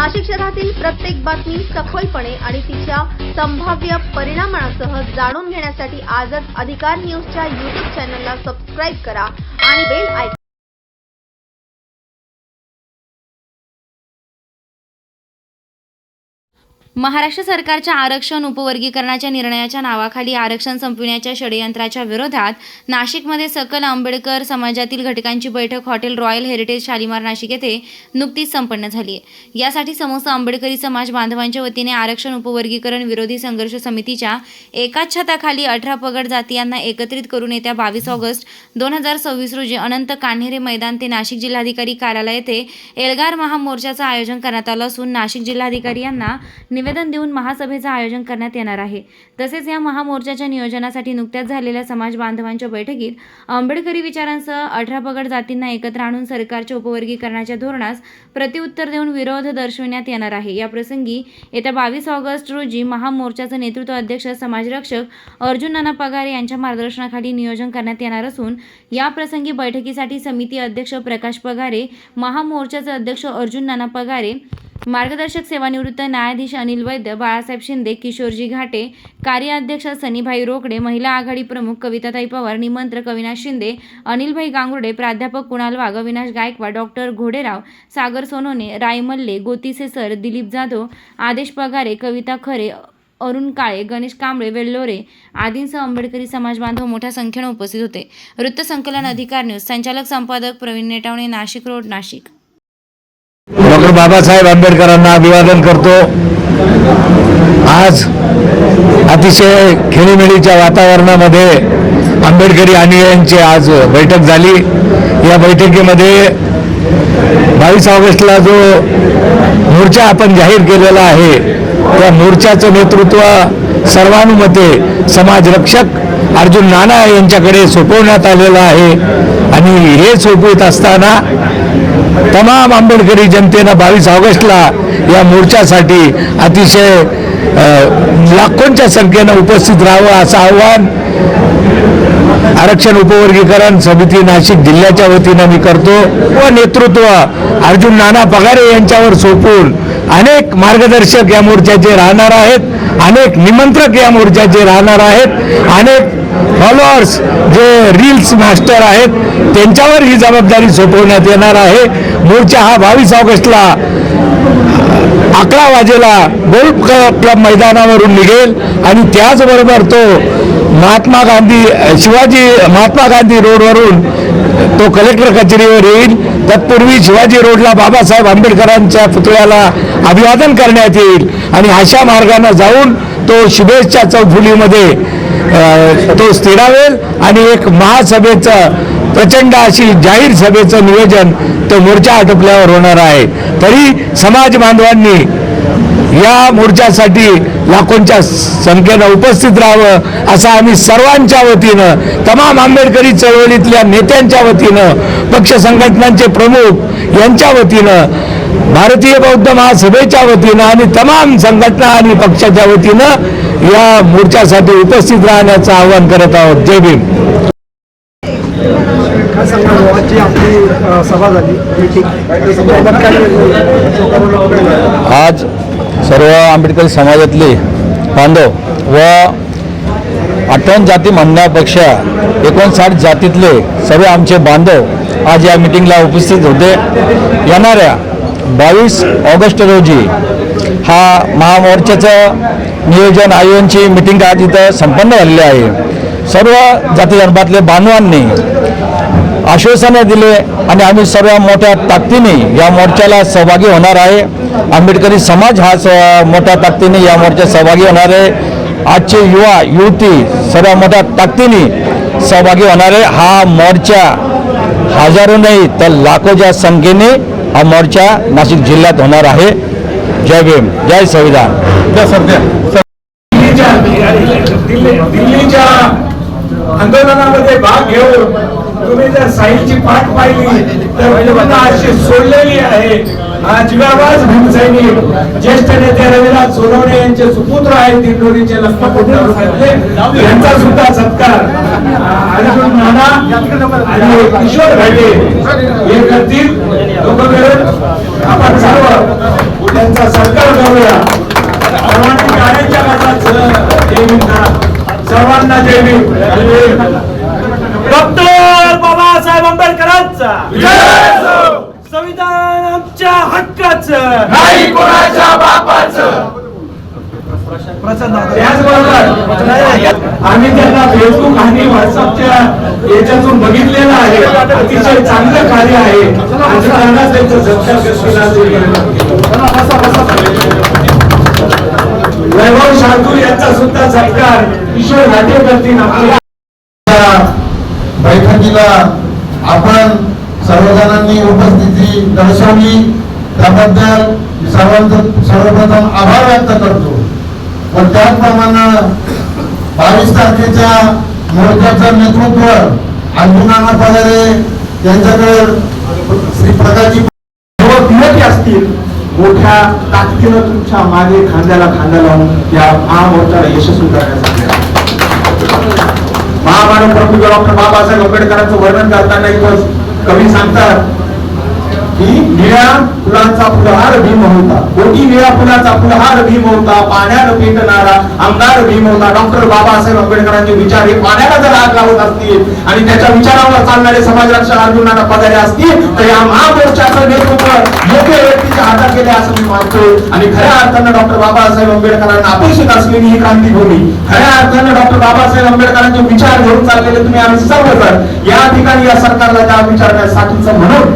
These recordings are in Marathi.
नाशिक शहरातील प्रत्येक बातमी सखोलपणे आणि तिच्या संभाव्य परिणामांसह जाणून घेण्यासाठी आजच अधिकार न्यूजच्या YouTube चॅनलला सबस्क्राइब करा आणि बेल आयकॉन महाराष्ट्र सरकारच्या आरक्षण उपवर्गीकरणाच्या निर्णयाच्या नावाखाली आरक्षण संपविण्याच्या षडयंत्राच्या विरोधात नाशिकमध्ये सकल आंबेडकर समाजातील घटकांची बैठक hotel royal heritage Shalimar Nashik येथे नुकतीच संपन्न झाली आहे। यासाठी समस्त आंबेडकरी समाज बांधवांच्या वतीने आरक्षण उपवर्गीकरण विरोधी संघर्ष समितीच्या एकाच छताखाली 18 पगड जातीयांना एकत्रित करून येत्या 22 ऑगस्ट 2026 रोजी अनंत कान्हेरे मैदान ते नाशिक जिल्हाधिकारी कार्यालय येथे एल्गार महामोर्चाचं आयोजन करण्यात आलं असून नाशिक जिल्हाधिकारी यांना निवेदन देऊन महासभेचं आयोजन करण्यात येणार आहे। तसेच या महामोर्चाच्या नियोजनासाठी नुकत्याच झालेल्या समाज बांधवांच्या बैठकीत आंबेडकरी विचारांसह 18 पगड जातींना एकत्र आणून सरकारच्या उपवर्गीकरणाच्या धोरणास प्रत्युत्तर देऊन विरोध दर्शविण्यात येणार आहे। या प्रसंगी येत्या 22 ऑगस्ट रोजी महामोर्चाचं नेतृत्व अध्यक्ष समाजरक्षक अर्जुन नाना पगारे यांच्या मार्गदर्शनाखाली नियोजन करण्यात येणार असून या प्रसंगी बैठकीसाठी समिती अध्यक्ष प्रकाश पगारे, महामोर्चाचे अध्यक्ष अर्जुन नाना पगारे, मार्गदर्शक सेवानिवृत्त न्यायाधीश अनिल वैद्य, बाळासाहेब शिंदे, किशोरजी घाटे, कार्याध्यक्ष सनीभाई रोकडे, महिला आघाडी प्रमुख कविताताई पवार, निमंत्रक अविनाश शिंदे, अनिलभाई गांगुर्डे, प्राध्यापक कुणाल वाघ, अविनाश गायकवाड, डॉक्टर घोडेराव, सागर सोनोने, रायमल्ले, गोतीसे सर, दिलीप जाधव, आदेश पगारे, कविता खरे, अरुण काळे, गणेश कांबळे, वेल्लोरे आदींसह आंबेडकरी समाज बांधव मोठ्या संख्येने उपस्थित होते। वृत्तसंकलन अधिकार न्यूज, संचालक संपादक प्रवीण नेटावणे, नाशिक रोड, नाशिक। डॉक्टर बाबासाहेब आंबेडकरांना अभिवादन करतो। आज अतिशय खेळीमेळीच्या वातावरणामध्ये आंबेडकरी अनुयायांची आज बैठक झाली। या बैठकीमध्ये 22 ऑगस्टला जो मोर्चा आपण जाहीर केलेला आहे त्या मोर्चाचं नेतृत्व सर्वानुमते समाजरक्षक अर्जुन नाना यांच्याकडे सोपवण्यात आलेलं आहे आणि हे सोपवित असताना तमाम आंबेडकरी जनतेनं 22 ऑगस्टला या मोर्चासाठी अतिशय लाखोंच्या संख्येनं उपस्थित राहावं असं आवाहन आरक्षण उपवर्गीकरण समिती नाशिक जिल्ह्याच्या वतीनं मी करतो व नेतृत्व अर्जुन नाना पगारे यांच्यावर सोपवून अनेक मार्गदर्शक या मोर्चाचे राहणार आहेत, अनेक निमंत्रक या मोर्चाचे राहणार आहेत, अनेक फॉलोअर्स जे रील्स मास्टर आहेत त्यांच्यावर ही जबाबदारी सोपवण्यात येणार आहे। मोर्चा हा 22 ऑगस्टला 11 वाजेला गोल्फ क्लब मैदानावरून निघेल आणि त्याचबरोबर तो महात्मा गांधी रोडवरून तो कलेक्टर कचेरीवर येईल। तत्पूर्वी शिवाजी रोडला बाबासाहेब आंबेडकरांच्या पुतळ्याला अभिवादन करण्यात येईल आणि अशा मार्गाने जाऊन तो शुभेच्छा चौफुलीमध्ये तो स्थिरावेल आणि एक महासभेचं प्रचंड अशी जाहीर सभेचं नियोजन तो मोर्चा आटोपल्यावर होणार आहे। तरी समाज बांधवांनी या मोर्चासाठी लाखोंच्या संख्येनं उपस्थित राहावं असं आम्ही सर्वांच्या वतीनं, तमाम आंबेडकरी चळवळीतल्या नेत्यांच्या वतीनं, पक्ष संघटनांचे प्रमुख यांच्या वतीनं, भारतीय बौद्ध महासभेच्या वतीनं आणि तमाम संघटना आणि पक्षाच्या वतीनं या मोर्चासाठी उपस्थित राहण्याचं आवाहन करत आहोत। जय भीम। आज सर्व आंबेडकरी समाजातले बांधव व 58 जाती म्हणण्यापेक्षा 59 जातीतले सर्व आमचे बांधव आज या मीटिंगला उपस्थित होते। येणाऱ्या 22 ऑगस्ट रोजी हा महामोर्चाचं नियोजन आयोजनची मीटिंग आज इथं संपन्न झालेली आहे। सर्व जाती धर्मातले बांधवांनी आश्वासनं दिले आणि आम्ही सर्व मोठ्या ताकदीने या मोर्चाला सहभागी होणार आहे। आंबेडकरी समाज हा मोठ्या ताकदीने या मोर्चात सहभागी होणार आहे। आजचे युवा युवती सर्व मोठ्या ताकदीने सहभागी होणार आहे। हा मोर्चा हजारो नाही तर लाखोच्या संख्येने हा मोर्चा नाशिक जिल्ह्यात होणार आहे। जय भीम, जय संविधान। दिल्लीच्या आंदोलनामध्ये भाग घेऊन तुम्ही जर साईलची पाठ पाहिली तर अशी सोडलेली आहे। जिगाबाज भीमसैनिक ज्येष्ठ नेते रविराज सोनवणे यांचे सुपुत्र आहेत दिंडोरीचे लखपत तालुक्यातले, यांचा सुद्धा सत्कार अर्जुन नाना आणि किशोर घाटे हे करतील। लोक मिळून आपण सर्व त्यांचा आता सरकार करूया. सर्वांनी गाड्यांच्या काळात जय भीम करा. सर्वांना जय भीम. डॉक्टर बाबासाहेब आंबेडकरांचा संविधान आमच्या हक्काचं नाही कोणाच्या बापाचं. त्याचबरोबर आम्ही त्यांना फेसबुक आणि व्हॉट्सअपच्या याच्यातून बघितलेलं आहे. अतिशय चांगलं कार्य आहे. त्यांचं वैभव शार्दूल यांचा सुद्धा सत्कार किशोर घाटे करतील. आपल्या बैठकीला आपण सर्वजणांनी उपस्थिती दर्शवली त्याबद्दल सर्वप्रथम आभार व्यक्त करतो. व त्याचप्रमाणे 22 तारखेच्या मोर्चाचं नेतृत्व अर्जुनाना पगारे यांच्याकडे श्री प्रकाशजी विनंती असतील मोठ्या ताकदीनं तुमच्या मागे खांद्याला खांदा लावून या महामोर्चाला यशस्वी करण्यासाठी महामानव प्रमुख डॉक्टर बाबासाहेब आंबेडकरांचं वर्णन करताना एकच कवी सांगतात की निळ्या फुलांचा फुलहार भीम होता. कोटी निळ्या फुलाचा फुलहार भीम होता. पाण्यानं पेटणारा आमदार भीम होता. डॉक्टर बाबासाहेब आंबेडकरांचे विचार हे पाण्याला जर आग लावत असतील आणि त्याच्या विचारावर चालणारे समाजरक्षक अर्जुनाना पगारे असतील तर या महामोर्चाचं नेतृत्व योग्य व्यक्तीच्या हातात गेले असं मी मानतो. आणि खऱ्या अर्थानं डॉक्टर बाबासाहेब आंबेडकरांना अपेक्षित असलेली ही क्रांतीभूमी खऱ्या अर्थानं डॉक्टर बाबासाहेब आंबेडकरांचे विचार घेऊन चाललेले तुम्ही आम्ही सर्वजण या ठिकाणी या सरकारला त्या विचारण्यासाठीच म्हणून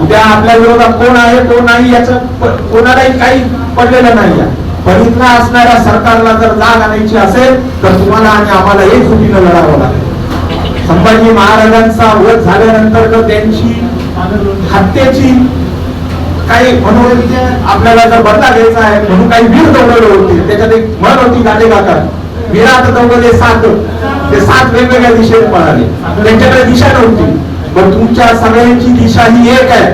उद्या आपल्या विरोधात कोण आहे कोण नाही याचं कोणालाही काही पडलेलं नाही. पण इथं असणाऱ्या सरकारला जर जाग आणायची असेल तर तुम्हाला आणि आम्हाला एकजुटीनं लढावं लागेल. संभाजी महाराजांचा वध झाल्यानंतर तर त्यांची हत्येची काही म्हणून आपल्याला जर बदला घ्यायचा आहे म्हणून काही वीर दौडले होते. त्याच्यात एक म्हण होती गाडेगाकार वीरात दौडले 7 ते 7 वेगवेगळ्या दिशेने पळाले. त्यांच्याकडे दिशा नव्हती. पण तुमच्या सगळ्यांची दिशा ही एक आहे.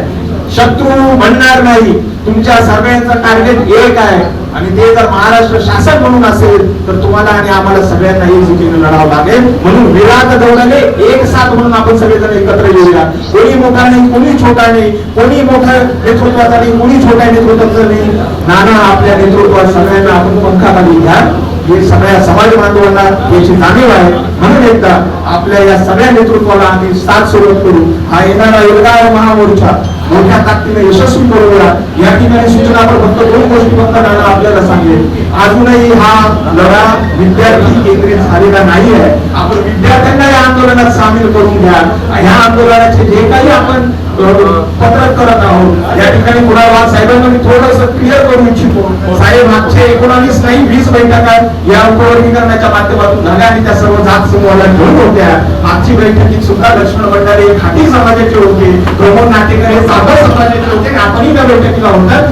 शत्रू म्हणणार नाही. तुमच्या सगळ्यांचं टार्गेट एक आहे आणि ते जर महाराष्ट्र शासन म्हणून असेल तर तुम्हाला आणि आम्हाला सगळ्यांना एकजुटीने लढावं लागेल. म्हणून विराट दौडले एक साथ म्हणून आपण सगळेजण एकत्र येऊया. कोणी मोठा नाही कोणी छोटा नाही. कोणी मोठ्या नेतृत्वाचा नाही कोणी छोट्या नेतृत्वाचा नाही. नाना आपल्या नेतृत्वात सगळ्यांना आपण पंखाखाली घ्या. हे सगळ्या समाज बांधवांना याची जाणीव आहे. म्हणून एकदा आपल्या या सगळ्या नेतृत्वाला आम्ही साथ सोबत करू. हा येणारा एवढा महामोर्चा मोठ्या ताकदीने यशस्वी करूया. या ठिकाणी सूचना आपण फक्त 2 गोष्टी फक्त नाना आपल्याला सांगेल. अजूनही हा लढा विद्यार्थी केंद्रित झालेला नाही आहे. आपण विद्यार्थ्यांना या आंदोलनात सामील करून घ्या. या आंदोलनाचे जे काही आपण पत्रक करत आहोत या ठिकाणी कुणाल साहेबांना मी थोडंसं क्लिअर करू इच्छितो. साहेब मागच्या 19 नाही 20 बैठका या उपवर्गीकरणाच्या माध्यमातून झाल्या आणि त्या सर्व जात समूहाला घेऊन होत्या. मागची बैठकीत सुद्धा लक्ष्मण भंडारे खाटी समाजाचे होते. प्रमोद नाटेकर हे सागर समाजाचे होते. आपणही त्या बैठकीला होतात.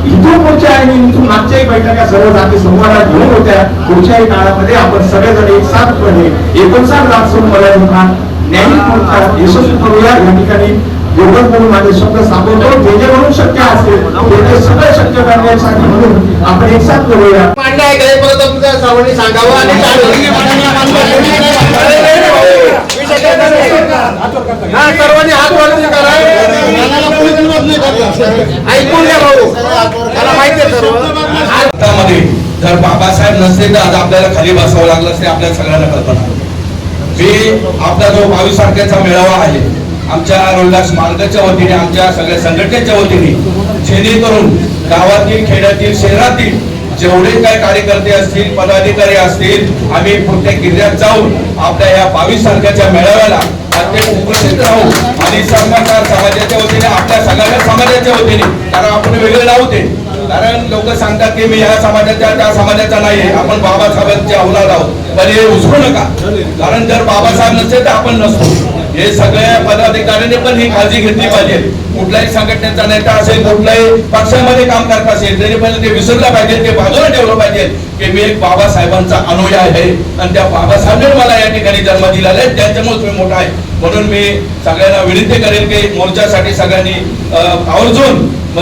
इथून पुढच्या आणि इथून मागच्याही बैठका सर्व जाती समूहाला घेऊन होत्या. पुढच्याही काळामध्ये आपण सगळेजण एकसाथपणे 59 जात समूहाला न्यायिक मोर्चा यशस्वी करूया. या ठिकाणी योगच म्हणून माझे शब्द सांगतो. जे जे म्हणून शक्य असेल ते सगळं शक्य करण्यासाठी म्हणून आपण एकसाथ करूया. मांडा आहे परत तुमच्या सर्वांनी सांगावं आणि सर्वांनी हात वरती करा. ऐकून घ्या भाऊ मला माहिती आहे सर्व. भारतामध्ये जर बाबासाहेब नसते तर आज आपल्याला खाली बसावं लागलं असते. आपल्या सगळ्यांना कल्पना. मी आपला जो 22 तारखेचा मेळावा आहे आमच्या रोहिदास मार्गाच्या वतीने आमच्या सगळ्या संघटनेच्या वतीने जेणेकरून गावातील खेड्यातील शहरातील जेवढे काही कार्यकर्ते असतील पदाधिकारी असतील आम्ही प्रत्येक जिल्ह्यात जाऊन आपल्या या 22 तारखेच्या मेळाव्याला प्रत्येक उपस्थित राहू आणि सर्वसार समाजाच्या वतीने आपल्या सगळ्या समाजाच्या वतीने कारण आपण वेगळे नव्हते. कारण लोक सांगतात की मी या समाजाच्या त्या समाजाचा नाहीये. आपण बाबासाहेबांच्या औलाद आहोत. पण हे उचलू नका. कारण जर बाबासाहेब नसते तर आपण नसतो. हे सगळ्या पदाधिकाऱ्यांनी पण ही काळजी घेतली पाहिजे. कुठल्याही संघटनेचा नेता असेल कुठल्याही पक्षामध्ये काम करत असेल तरी पण ते विसरलं पाहिजे. ते बाजूला ठेवलं पाहिजे की मी एक बाबासाहेबांचा अनुयायी आहे आणि त्या बाबासाहेबांनी मला या ठिकाणी जन्म दिलेला आहे. त्याच्यामुळे तुम्ही मोठा आहे. म्हणून मी सगळ्यांना विनंती करेन की मोर्चासाठी सगळ्यांनी आवर्जून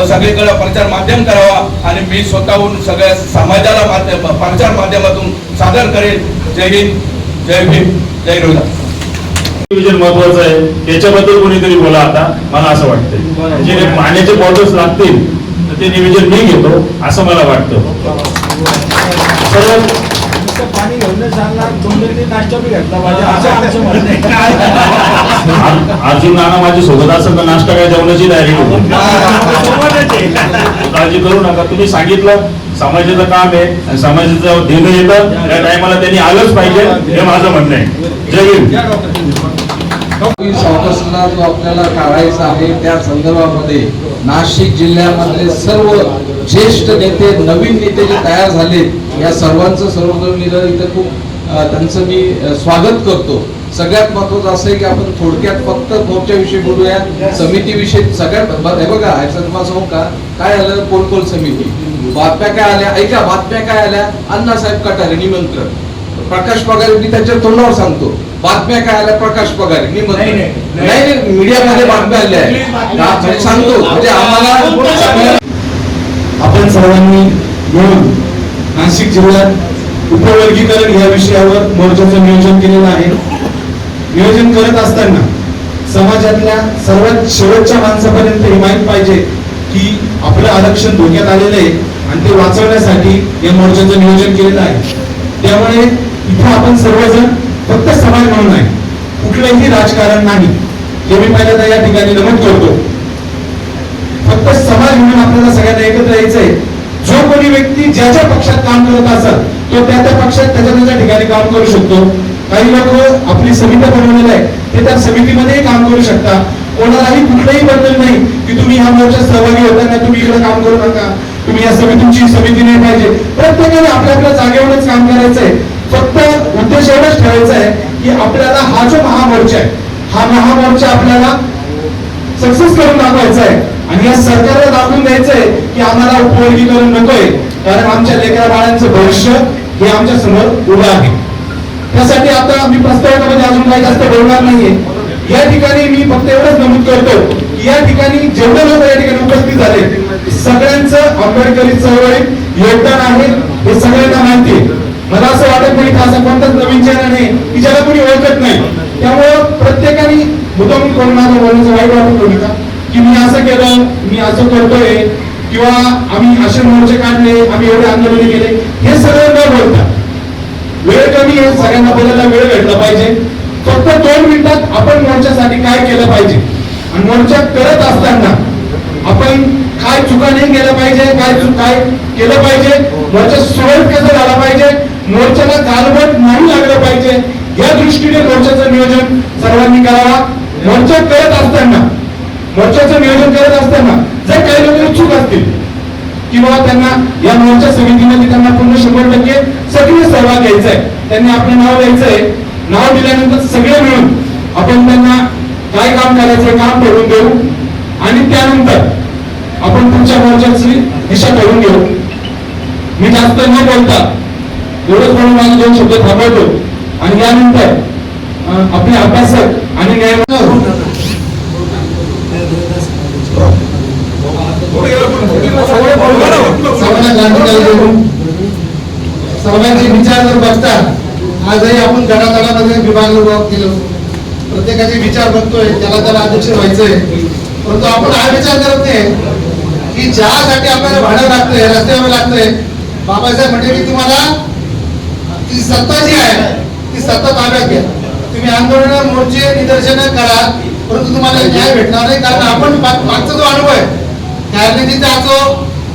सगळीकडे प्रचार माध्यम करावा आणि मी स्वतःहून सगळ्या समाजाला प्रचार माध्यमातून सादर करेन. जय हिंद जय भीम जय रोहिदास. विजन महत्वाचं आहे. याच्याबद्दल कोणीतरी बोला आता. मला असं वाटतंय जे पाण्याचे बॉटल्स लागतील तर ते नियोजन मी घेतो असं मला वाटतं. सर्व पाणी घेऊन चालला, दोन नाश्ता बी घेतला पाहिजे असं आमचं म्हणणं आहे. अर्जुन नाना माझ्या सोबत असेल तर नाश्ता काय जेवणाची तयारी होती. काळजी करू नका. तुम्ही सांगितलं समाजाचं काम आहे आणि समाजाचं देणं येतं त्या टायमाला त्यांनी आलंच पाहिजे हे माझं म्हणणं आहे. जय हिंद. सॉकर्सला जो आपल्याला काढायचा आहे त्या संदर्भामध्ये नाशिक जिल्ह्यामधले सर्व ज्येष्ठ नेते, नवीन नेते जे तयार झाले, या सर्वांचं सर्वजण इथं खूप त्यांचं मी स्वागत करतो. सगळ्यात महत्वाचं असं आहे की आपण थोडक्यात फक्त मोर्चाविषयी बोलूया, समितीविषयी सगळ्यात हे बघा, याचं तुम्हाला सांगू का काय आलं, कोलकोल समिती, बातम्या काय आल्या, ऐका बातम्या काय आल्या, अण्णासाहेब कटारे निमंत्रण, प्रकाश पगारे, मी त्याच्या तोंडावर सांगतो बातम्या काय आल्या, प्रकाश पगारे निमंत्रण, नाही मीडियामध्ये बातम्या आल्या सांगतो, म्हणजे आम्हाला आपण सर्वांनी मिळून नाशिक जिल्ह्यात उपवर्गीकरण या विषयावर मोर्चाचं नियोजन केलेलं आहे. नियोजन करत असताना समाजातल्या सर्वात शेवटच्या माणसापर्यंत हे माहीत पाहिजे की आपलं आरक्षण धोक्यात आलेलं आहे आणि ते वाचवण्यासाठी या मोर्चाचं नियोजन केलेलं आहे. त्यामुळे इथे आपण सर्वजण फक्त समाज म्हणून आहे, कुठलंही राजकारण नाही हे मी पहिल्यांदा या ठिकाणी नमूद करतो. फक्त समाज म्हणून आपल्याला सगळ्यांना एकत्र यायचंय. जो कोणी व्यक्ती ज्या ज्या पक्षात काम करत असेल तो त्या त्या पक्षात त्याच्या ठिकाणी काम करू शकतो. काही लोक आपली समिती बनवलेली आहे, ते त्या समितीमध्येही काम करू शकता. कोणालाही कुठलंही बंधन नाही की तुम्ही ह्या मोर्चात सहभागी होताना तुम्ही इकडे काम करू नका, तुम्ही या तुमची समिती नाही पाहिजे. प्रत्येकाने आपल्या आपल्या जागेवरच काम करायचंय. फक्त उद्देश एवढाच ठेवायचा आहे की आपल्याला हा जो महामोर्चा आहे, हा महामोर्चा आपल्याला सक्सेस करून दाखवायचा आहे आणि या सरकारला दाखवून द्यायचंय की आम्हाला उपवर्गीकरण नकोय, कारण आमच्या लेकरा बाळांचं भविष्य हे आमच्या समोर उभं आहे. त्यासाठी आता मी प्रस्तावनामध्ये अजून काही जास्त बोलणार नाहीये. या ठिकाणी मी फक्त एवढंच नमूद करतो की या ठिकाणी जेवढे लोक या ठिकाणी उपस्थित झाले सगळ्यांचं आंबेडकरी चळवळीत योगदान आहे हे सगळ्यांना माहिती आहे. मला असं वाटत नाही की असा कोणताच नवीन चेहरा नाही की ज्याला कोणी ओळखत नाही. त्यामुळं प्रत्येकाने मुद्दाम करून माझं बोलण्याचं वाईट वाटून घेऊ नका की मी असं केलं, मी असं करतोय किंवा आम्ही असे मोर्चे काढले, आम्ही एवढे आंदोलन केले, हे सगळं न बोलता वेळ कमी आहे, सगळ्यांना बोलायला वेळ भेटला पाहिजे. फक्त 2 मिनिटात आपण मोर्चासाठी काय केलं पाहिजे आणि मोर्चा करत असताना आपण काय चुका नाही केल्या पाहिजे, काय केलं पाहिजे, मोर्चा सुरळीत कसा झाला पाहिजे, मोर्चाला गालबोट नाही लागलं पाहिजे, या दृष्टीने मोर्चाचं नियोजन सर्वांनी करावा. मोर्चाचं नियोजन करत असताना जर काही लोक इच्छुक असतील किंवा त्यांना या मोर्चा समितीमध्ये त्यांना पूर्ण 100% सक्रिय सहभाग घ्यायचा आहे, त्यांनी आपलं नाव द्यायचंय. नाव दिल्यानंतर सगळे मिळून आपण त्यांना काय काम करायचं काम ठरवून देऊ आणि त्यानंतर आपण पुढच्या मोर्चाची दिशा ठरवून घेऊ. मी जास्त न बोलता एवढंच म्हणून माझे 2 शब्द थांबवतो आणि यानंतर आपले अभ्यासक आणि सर्वांचे विचार जर बघतात, आजही आपण गटातटामध्ये विभागलं केलं, प्रत्येकाचे विचार बघतोय, त्याला अध्यक्ष व्हायचंय, परंतु आपण हा विचार करत नाही की ज्यासाठी आपल्याला भाडं लागतंय, रस्त्यावर लागतंय, बाबासाहेब म्हटले की तुम्हाला ती सत्ता जी आहे ती सत्ता ताब्यात घ्या, तुम्ही आंदोलन, मोर्चे, निदर्शनं करा, परंतु तुम्हाला न्याय भेटणार नाही. कारण आपण मागचा जो अनुभव आहे, कारलेजीचा असो,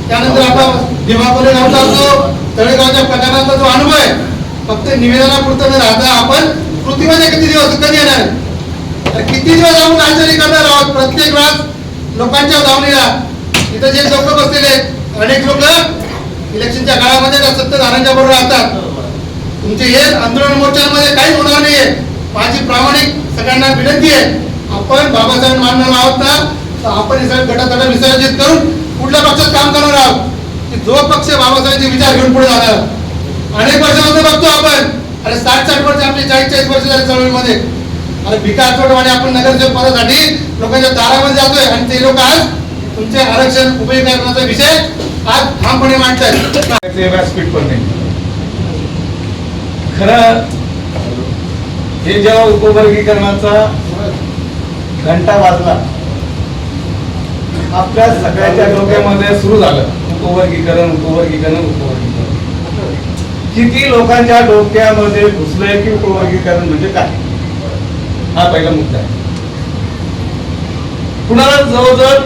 त्यानंतर आपला दिमाखोले गावचा असो, तळेगावच्या प्रकारांचा जो अनुभव आहे, फक्त निवेदनापुरतं न राहता आपण कृतीमध्ये कधी येणार, तर किती दिवस आपण हालचाली करणार आहोत. प्रत्येक वेळेस लोकांच्या धावणीला इथं जे लोक बसलेले आहेत, अनेक लोक इलेक्शनच्या काळामध्ये त्या सत्ताधाऱ्यांच्या बरोबर राहतात. तुमचे हे आंदोलन मोर्चांमध्ये काही होणार नाहीये. माझी प्रामाणिक सगळ्यांना विनंती आहे, आपण बाबासाहेब मानणार आहोत ना, तर आपण हे सगळे गटातटा विसर्जित करून कुठल्या पक्षात काम करणार आहोत की जो पक्ष बाबासाहेबांचे विचार घेऊन पुढे जाणार. अनेक वर्षामध्ये बघतो आपण, अरे 60-60 वर्ष आपली 40-40 वर्ष झाली चळवळीमध्ये, अरे भिका आठवडवाणी आपण नगरसेवक पदासाठी लोकांच्या दारामध्ये जातोय आणि ते लोक आज तुमचे आरक्षण उपयोगाचा विषय आज ठामपणे मांडतात. व्यासपीठ पण नाही. खरं हे जेव्हा उपवर्गीकरणाचा घंटा वाजला आपल्या सगळ्याच्या डोक्यामध्ये सुरू झालं उपवर्गीकरण. किती लोकांच्या डोक्यामध्ये घुसलंय की उपवर्गीकरण म्हणजे काय, हा पहिला मुद्दा आहे. कुणाला जवळजवळ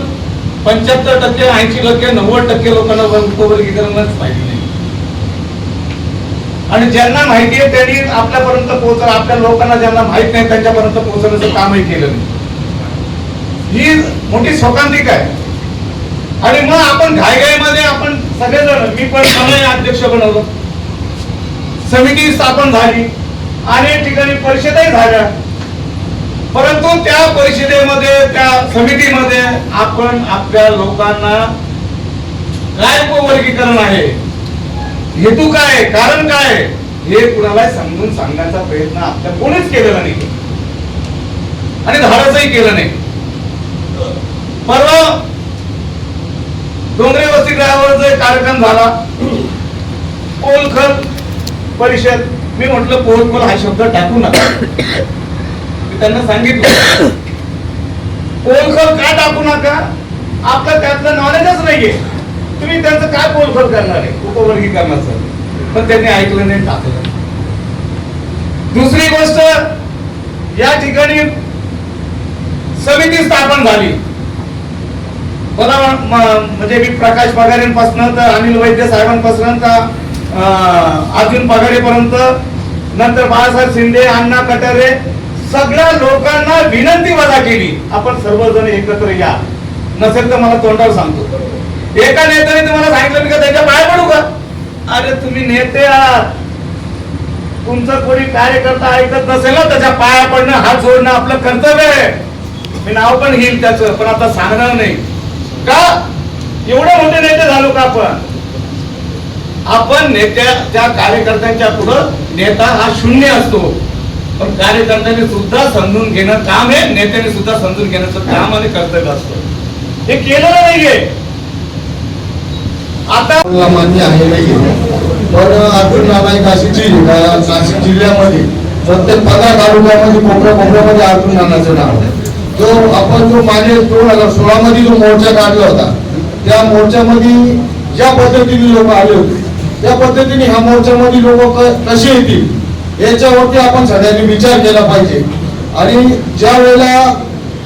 75%, 80%, 90% लोकांना उपवर्गीकरणच माहिती नाही. आणि ज्यांना माहिती आहे त्यांनी आपल्यापर्यंत पोहोचलं, आपल्या लोकांना ज्यांना माहित नाही त्यांच्यापर्यंत पोहोचण्याचं कामही केलं नाही. ही मोठी शोकांतिक आहे. आणि मग आपण घाईघाईमध्ये आपण सगळेजण, मी पण मला अध्यक्ष बनवलं, समिती स्थापन झाली, अनेक ठिकाणी परिषदही झाल्या, परंतु त्या परिषदेमध्ये, त्या समितीमध्ये आपण आपल्या लोकांना काय उपवर्गीकरण आहे, हेतू काय, कारण काय, हे कुणाला समजून सांगण्याचा प्रयत्न आपल्या कोणीच केलेला नाही आणि धाडसही केलं नाही. परवा डोंगरे वसतिगृहावर जो कार्यक्रम झाला, पोलखल परिषद, मी म्हटलं पोलखल हा शब्द टाकू नका. मी त्यांना सांगितलं पोलखल का टाकू नका, आपलं त्यातलं नॉलेजच नाहीये, तुम्ही त्यांचं काय पोलखल करणार आहे उपवर्गीकरणाचं. पण त्यांनी ऐकलं नाही, टाकलं. दुसरी गोष्ट, या ठिकाणी समिती स्थापन झाली. मला म्हणजे मी प्रकाश पगारेंपासून तर अनिल वैद्य साहेबांपासून तर अर्जुन पगारेपर्यंत, नंतर बाळासाहेब शिंदे, अण्णा कटारे, सगळ्या लोकांना विनंती वजा केली, आपण सर्वजण एकत्र या. नसेल तर मला तोंडावर सांगतो, एका नेत्याने तुम्हाला सांगितलं मी का त्याच्या पाय पडू का. अरे तुम्ही नेते आहात, तुमचं कोणी कार्यकर्ता ऐकत नसेल ना त्याच्या पाया पडणं, हात जोडणं आपलं कर्तव्य आहे. मी नाव पण घेईल त्याचं, पण आता सांगणार नाही का. एवढे मोठे नेते झालो का आपण नेत्याच्या कार्यकर्त्यांच्या पुढं नेता हा शून्य असतो. पण कार्यकर्त्यांनी सुद्धा समजून घेणं काम आहे, नेत्याने सुद्धा समजून घेण्याचं काम आणि कर्तव्य असतं. हे केलेलं नाहीये. आता मान्य आहे नाही, पण अर्जुन नाना नाशिक जिल्ह्यामध्ये प्रत्येक 15 तालुक्यामध्ये कोपऱ्यामध्ये अर्जुन नानाचं नाव आहे. आपण जो मागे 2016 मध्ये जो मोर्चा काढला होता, त्या मोर्चामध्ये ज्या पद्धतीने लोक आले होते, त्या पद्धतीने ह्या मोर्चामध्ये लोक कसे येतील याच्यावरती आपण सगळ्यांनी विचार केला पाहिजे. आणि ज्या वेळेला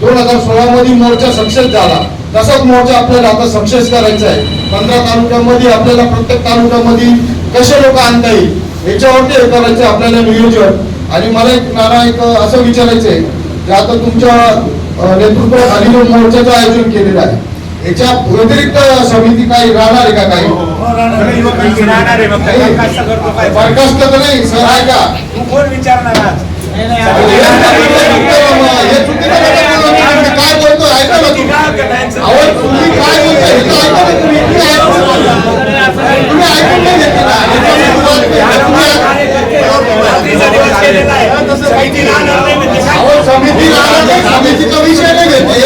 2016 मध्ये मोर्चा सक्सेस झाला, तसाच मोर्चा आपल्याला आता सक्सेस करायचा आहे. 15 तालुक्यामध्ये आपल्याला प्रत्येक तालुक्यामध्ये कसे लोक आणता येईल याच्यावरती हे करायचं आपल्याला नियोजन. आणि मला एक असं विचारायचं आहे की आता तुमच्या नेतृत्वाखाली जो मोर्चाचं आयोजन केलेलं आहे, याच्या व्यतिरिक्त समिती काही राहणार आहे का? काही बरखास्त तर नाही सर, आहे का? कोण विचारणार आज? काय बोलतो ऐका ना तुम्ही. तुम्ही काय बोलतो ऐका ना तुम्ही ऐकून नाही घेतलं समितीचा विषय नाही घेतला.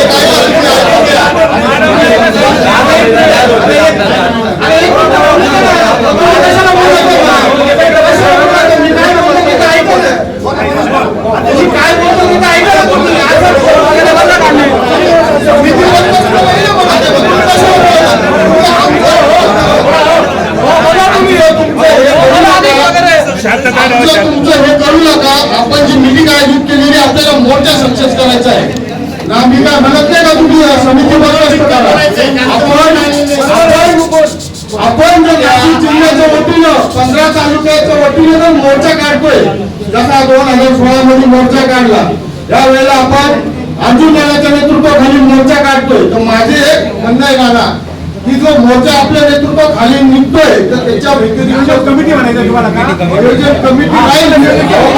तुमचं हे करू नका. आपण जी मिटिंग आयोजित केलेली आपल्याला मोर्चा सक्सेस करायचा आहे ना. मी काय म्हणत नाही का तुम्ही समिती बरोबर आपण जर नाशिक जिल्ह्याच्या वतीनं 15 तालुक्याच्या वतीनं जर मोर्चा काढतोय, जसा 2016 मध्ये मोर्चा काढला, या वेळेला आपण अर्जुन नानाच्या नेतृत्वाखाली मोर्चा काढतोय, तर माझे एक म्हणणं आहे नाना की जो मोर्चा आपल्या नेतृत्वाखाली निघतोय तर त्याच्या व्यतिरिक्त कमिटी म्हणायचं तुम्हाला का? नियोजन कमिटी राहील,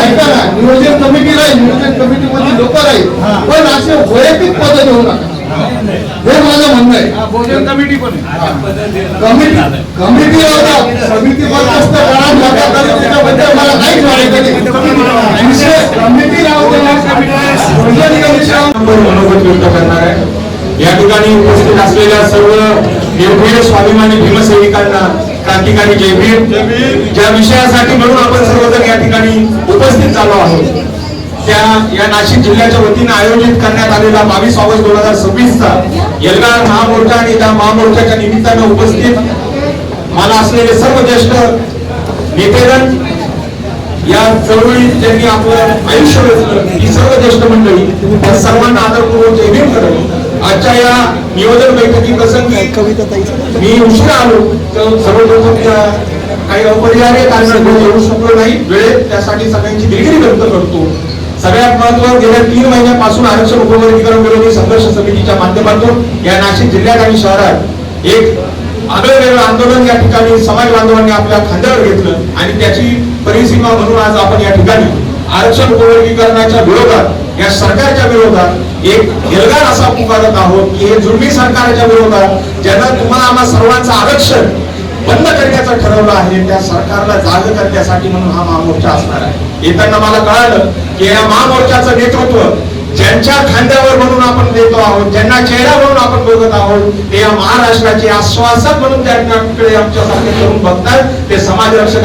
ऐका ना, नियोजन कमिटी राहील, नियोजन कमिटीमध्ये लोक राहील, पण असे वैयक्तिक पद देऊ नका, हे माझं म्हणणं आहे. भोजन कमिटी पण कमिटी समिती बरखास्त करा नका तरी त्याच्याबद्दल मला काहीच म्हणायचं नाही. कमिटी राहू मनोगत व्यक्त करणार आहे. या ठिकाणी उपस्थित असलेल्या सर्व निर्भीड स्वाभिमानी भीमसैनिकांना क्रांतिकारी जय भीम. ज्या विषयासाठी म्हणून आपण सर्वजण या ठिकाणी उपस्थित झालो आहोत त्या या नाशिक जिल्ह्याच्या वतीने आयोजित करण्यात आलेला 22 ऑगस्ट 2026चा एल्गार महामोर्चा आणि त्या महामोर्चाच्या निमित्तानं उपस्थित मला असलेले सर्व ज्येष्ठ नेतेगण, या चळवळीत ज्यांनी आपलं आयुष्य वेचलं ही सर्व ज्येष्ठ मंडळी, त्या सर्वांना आदरपूर्वक जय भीम करत आजच्या या नियोजन बैठकी प्रसंगी मी उशिरा आलो तर सर्वप्रथम काही अपरिहार्य कारणामुळे येऊ शकलो नाही वेळेत, त्यासाठी सगळ्यांची दिलगिरी व्यक्त करतो. सगळ्यात महत्त्वाचं, गेल्या 3 महिन्यापासून आरक्षण उपवर्गीकरण विरोधी संघर्ष समितीच्या माध्यमातून या नाशिक जिल्ह्यात आणि शहरात एक आगळं आंदोलन या ठिकाणी समाज बांधवांनी आपल्या खांद्यावर घेतलं आणि त्याची परिसीमा म्हणून आज आपण या ठिकाणी आरक्षण उपवर्गीकरणाच्या विरोधात, या सरकारच्या विरोधात एक एल्गार असा पुकारत आहोत की हे जुलमी सरकारच्या विरोधात ज्यांना तुम्हाला आम्हा सर्वांचं आरक्षण बंद करण्याचं ठरवलं आहे त्या सरकारला जाग करण्यासाठी म्हणून हा महामोर्चा असणार आहे. येताना मला कळालं की या महामोर्चाचं नेतृत्व ज्यांच्या खांद्यावर म्हणून आपण देतो आहोत, ज्यांना चेहरा म्हणून आपण बघत आहोत, ते या महाराष्ट्राचे आश्वासक म्हणून त्याकडे आमच्यासारखे करून बघतात, ते समाजरक्षक